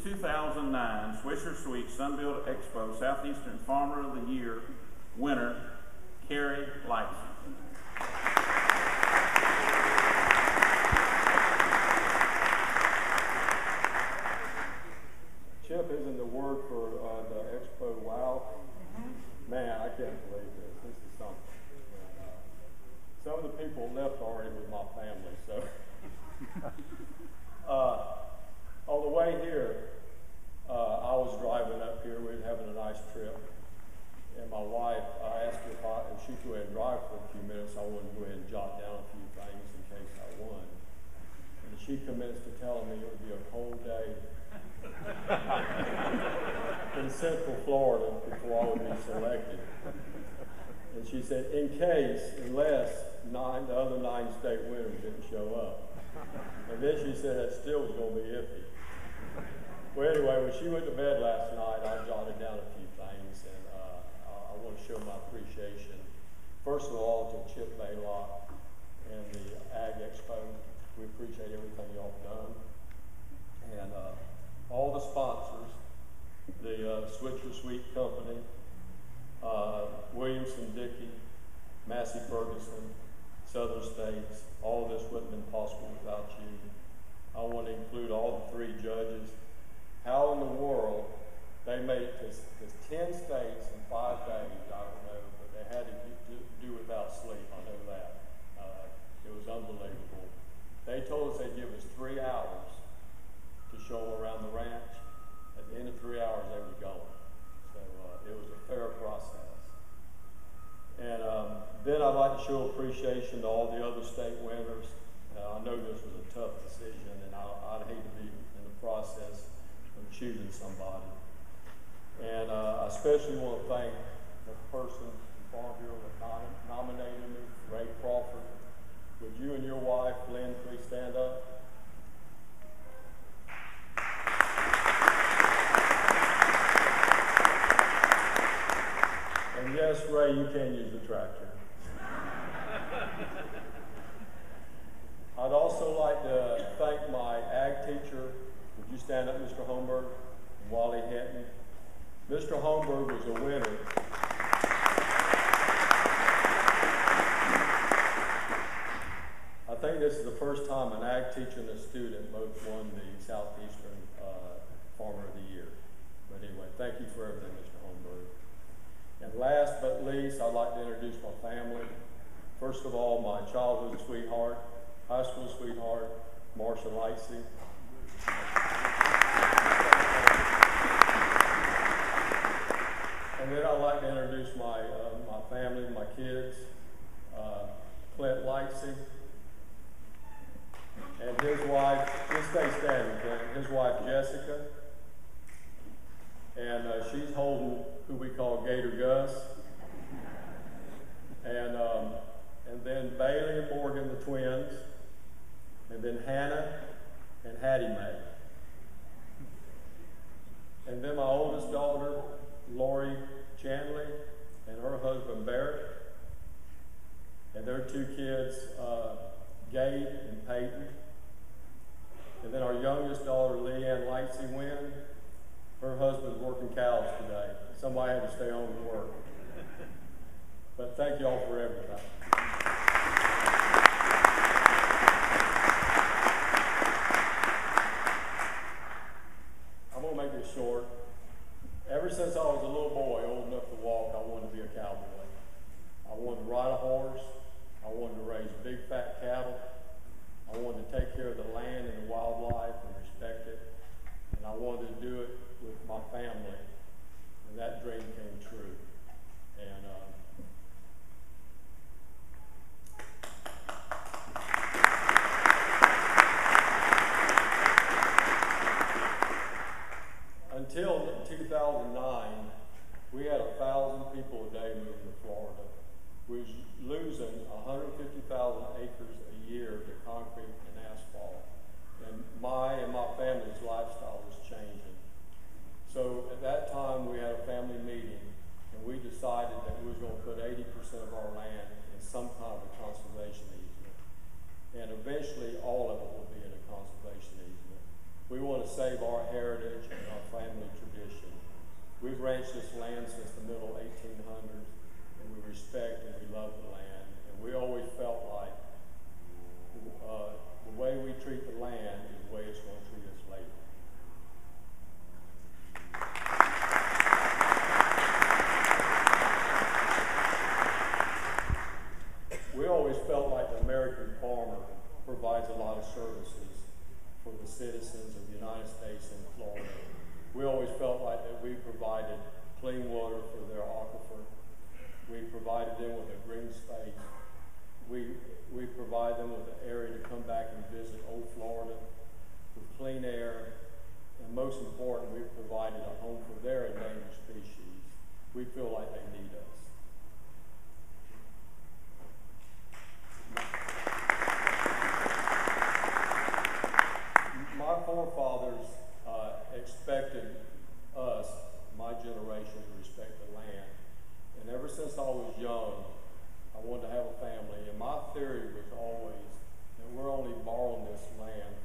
2009 Swisher Sweet Sunbelt Expo Southeastern Farmer of the Year winner, Cary Lightsey. Chip, isn't the word for the Expo wow? Man, I can't believe this. This is something. Some of the people left already with my family, so. On the way here, I was driving up here. We were having a nice trip. And my wife, I asked her if she'd go ahead and drive for a few minutes. I wanted to go ahead and jot down a few things in case I won. And she commenced to telling me it would be a cold day in Central Florida before I would be selected. And she said, unless the other 9 state winners didn't show up. And then she said that still was going to be iffy. Well, anyway, when she went to bed last night, I jotted down a few things, and I want to show my appreciation. First of all, to Chip Baylock and the Ag Expo. We appreciate everything y'all have done. And all the sponsors, the Swisher Sweet Company, Williamson-Dickey, Massey Ferguson, Southern States, all this wouldn't have been possible without you. I want to include all the 3 judges. How in the world they made it to 10 states in 5 days, I don't know, but they had to do without sleep, I know that. It was unbelievable. They told us they'd give us 3 hours to show them around the ranch. At the end of 3 hours, they were gone. So it was a fair process. And then I'd like to show appreciation to all the other state winners. I know this was a tough decision, and I'd hate to be in the process of choosing somebody. And I especially want to thank the person from Farm Bureau that nominated me, Ray Crawford. Would you and your wife, Lynn, please stand up? And yes, Ray, you can use the tractor. I'd also like to thank my ag teacher. Would you stand up, Mr. Holmberg? And Wally Hinton. Mr. Holmberg was a winner. I think this is the first time an ag teacher and a student both won the Southeastern Farmer of the Year. But anyway, thank you for everything, Mr. Holmberg. And last but least, I'd like to introduce my family. First of all, my childhood sweetheart, high school sweetheart, Cary Lightsey. And then I'd like to introduce my family, my kids, Clint Lightsey, and his wife, just stay standing, Clint, his wife Jessica, and she's holding who we call Gator Gus, and then Bailey and Morgan, the twins, and then Hannah and Hattie Mae. And then my oldest daughter, Lori Chandley, and her husband, Barrett, and their 2 kids, Gabe and Peyton. And then our youngest daughter, Leanne Lightsey Wynn, her husband's working cows today. Somebody had to stay home and work. But thank you all for everything. I'm going to make this short. Ever since I was a little boy, old enough to walk, I wanted to be a cowboy. I wanted to ride a horse. I wanted to raise big, fat cattle. I wanted to take care of the land and the wildlife and respect it. And I wanted to do it with my family. And that dream came true. And until 2009, we had 1,000 people a day moving to Florida. We was losing 150,000 acres a year to concrete and asphalt. And my family's lifestyle was changing. So at that time, we had a family meeting, and we decided that we was going to put 80% of our land in some kind of a conservation easement. And eventually, all of it will be in a conservation easement. We want to save our heritage and our family tradition. We've ranched this land since the middle 1800s, and we respect and we love the land. And we always felt like the way we treat the land is the way it's going to treat us later. We always felt like the American farmer provides a lot of services for the citizens of the United States and Florida. We always felt like that we provided clean water for their aquifer. We provided them with a green space. We provide them with an area to come back and visit old Florida with clean air. And most important, we've provided a home for their endangered species. We feel like they need us. My forefathers expected us, my generation, to respect the land. And ever since I was young, I wanted to have a family. And my theory was always that we're only borrowing this land